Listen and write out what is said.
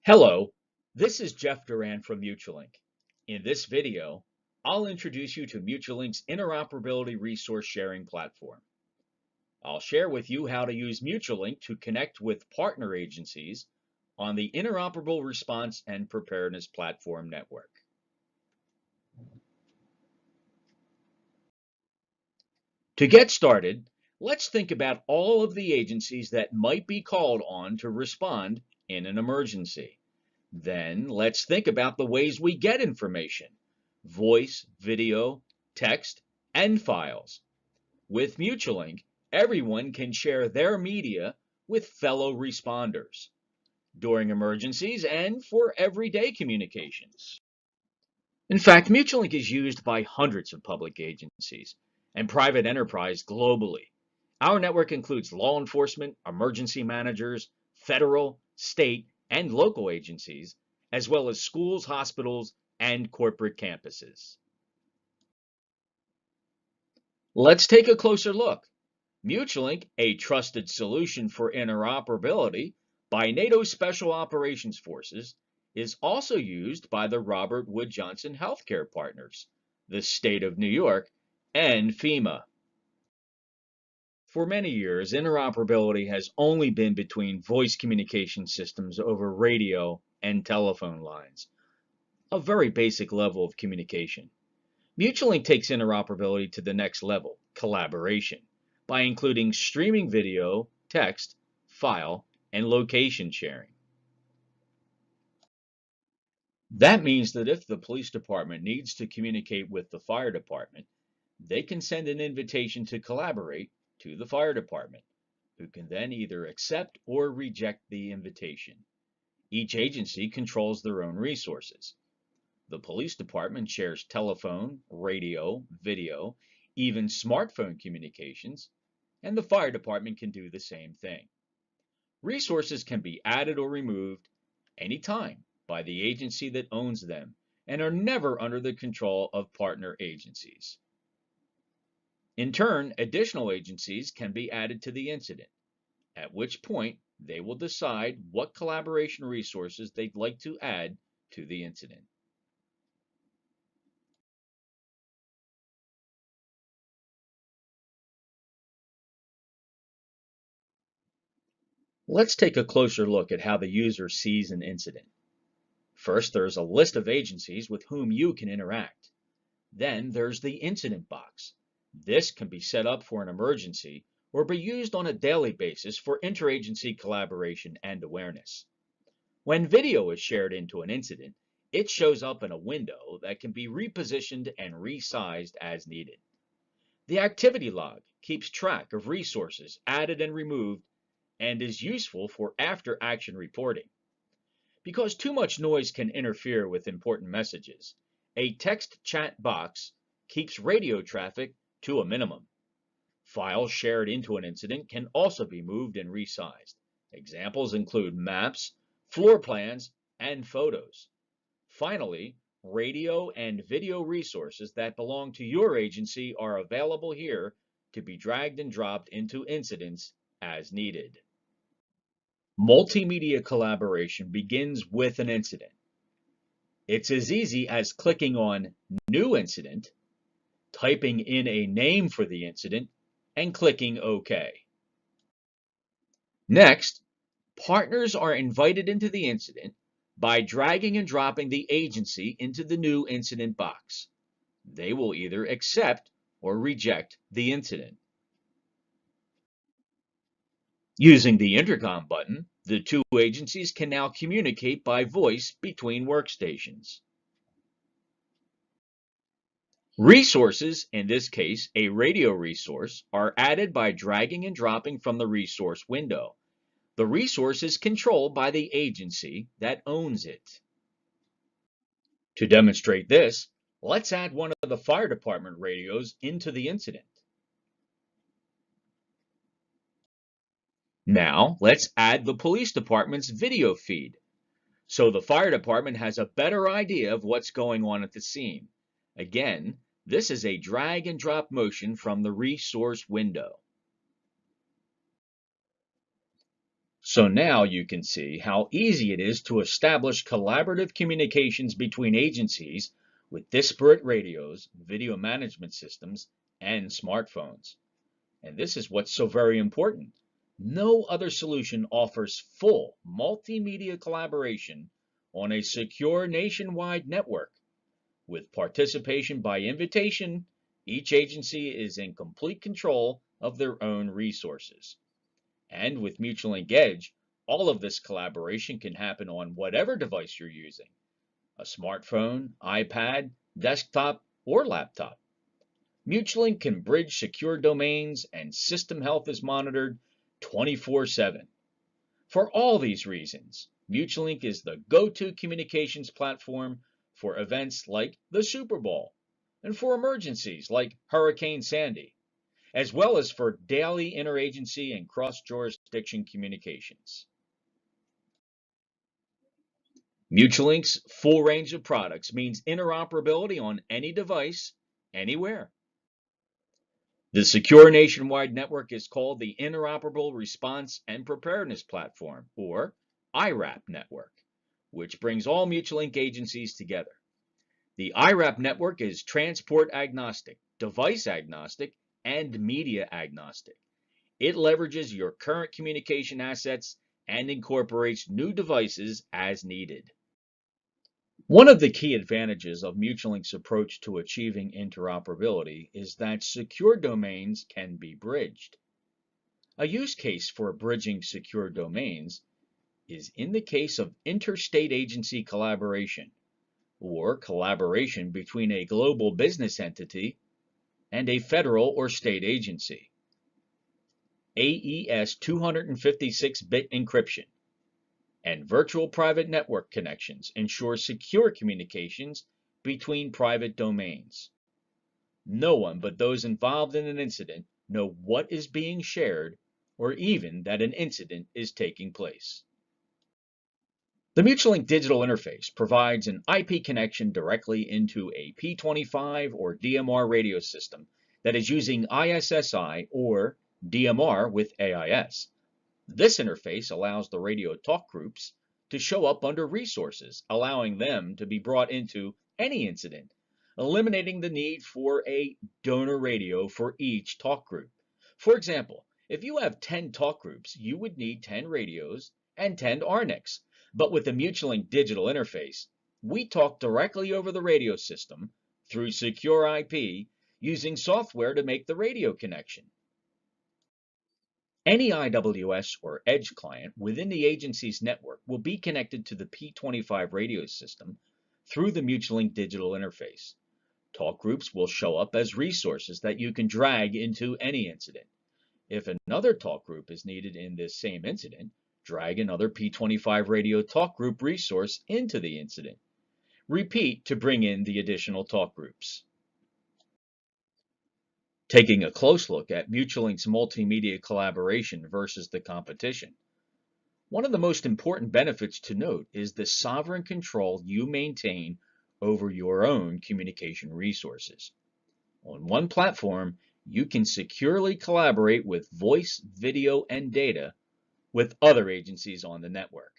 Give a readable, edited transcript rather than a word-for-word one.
Hello, this is Jeff Duran from Mutualink. In this video, I'll introduce you to Mutualink's interoperability resource sharing platform. I'll share with you how to use Mutualink to connect with partner agencies on the Interoperable Response and Preparedness Platform network. To get started, let's think about all of the agencies that might be called on to respond in an emergency. Then let's think about the ways we get information: voice, video, text, and files. With Mutualink, everyone can share their media with fellow responders during emergencies and for everyday communications. In fact, Mutualink is used by hundreds of public agencies and private enterprise globally. Our network includes law enforcement, emergency managers, federal, state, and local agencies, as well as schools, hospitals, and corporate campuses. Let's take a closer look. Mutualink, a trusted solution for interoperability by NATO Special Operations Forces, is also used by the Robert Wood Johnson Healthcare Partners, the State of New York, and FEMA. For many years, interoperability has only been between voice communication systems over radio and telephone lines, a very basic level of communication. Mutualink takes interoperability to the next level, collaboration, by including streaming video, text, file, and location sharing. That means that if the police department needs to communicate with the fire department, they can send an invitation to collaborate to the fire department, who can then either accept or reject the invitation. Each agency controls their own resources. The police department shares telephone, radio, video, even smartphone communications, and the fire department can do the same thing. Resources can be added or removed anytime by the agency that owns them and are never under the control of partner agencies. In turn, additional agencies can be added to the incident, at which point they will decide what collaboration resources they'd like to add to the incident. Let's take a closer look at how the user sees an incident. First, there's a list of agencies with whom you can interact. Then there's the incident box. This can be set up for an emergency or be used on a daily basis for interagency collaboration and awareness. When video is shared into an incident, it shows up in a window that can be repositioned and resized as needed. The activity log keeps track of resources added and removed and is useful for after-action reporting. Because too much noise can interfere with important messages, a text chat box keeps radio traffic to a minimum. Files shared into an incident can also be moved and resized. Examples include maps, floor plans, and photos. Finally, radio and video resources that belong to your agency are available here to be dragged and dropped into incidents as needed. Multimedia collaboration begins with an incident. It's as easy as clicking on New Incident, typing in a name for the incident, and clicking OK. Next, partners are invited into the incident by dragging and dropping the agency into the new incident box. They will either accept or reject the incident. Using the Intercom button, the two agencies can now communicate by voice between workstations. Resources, in this case a radio resource, are added by dragging and dropping from the resource window. The resource is controlled by the agency that owns it. To demonstrate this, let's add one of the fire department radios into the incident. Now, let's add the police department's video feed, so the fire department has a better idea of what's going on at the scene. Again, this is a drag and drop motion from the resource window. So now you can see how easy it is to establish collaborative communications between agencies with disparate radios, video management systems, and smartphones. And this is what's so very important. No other solution offers full multimedia collaboration on a secure nationwide network. With participation by invitation, each agency is in complete control of their own resources. And with Mutualink Edge, all of this collaboration can happen on whatever device you're using, a smartphone, iPad, desktop, or laptop. Mutualink can bridge secure domains and system health is monitored 24/7. For all these reasons, Mutualink is the go-to communications platform for events like the Super Bowl and for emergencies like Hurricane Sandy, as well as for daily interagency and cross-jurisdiction communications. Mutualink's full range of products means interoperability on any device, anywhere. The secure nationwide network is called the Interoperable Response and Preparedness Platform, or IRAPP network, which brings all Mutualink agencies together. The IRAPP network is transport agnostic, device agnostic, and media agnostic. It leverages your current communication assets and incorporates new devices as needed. One of the key advantages of Mutualink's approach to achieving interoperability is that secure domains can be bridged. A use case for bridging secure domains is in the case of interstate agency collaboration, or collaboration between a global business entity and a federal or state agency. AES 256-bit encryption and virtual private network connections ensure secure communications between private domains. No one but those involved in an incident know what is being shared or even that an incident is taking place. The Mutualink digital interface provides an IP connection directly into a P25 or DMR radio system that is using ISSI or DMR with AIS. This interface allows the radio talk groups to show up under resources, allowing them to be brought into any incident, eliminating the need for a donor radio for each talk group. For example, if you have 10 talk groups, you would need 10 radios and 10 RNICs. But with the Mutualink digital interface, we talk directly over the radio system through secure IP using software to make the radio connection. Any IWS or Edge client within the agency's network will be connected to the P25 radio system through the Mutualink digital interface. Talk groups will show up as resources that you can drag into any incident. If another talk group is needed in this same incident, drag another P25 radio talk group resource into the incident. Repeat to bring in the additional talk groups. Taking a close look at Mutualink's multimedia collaboration versus the competition. One of the most important benefits to note is the sovereign control you maintain over your own communication resources. On one platform, you can securely collaborate with voice, video, and data with other agencies on the network.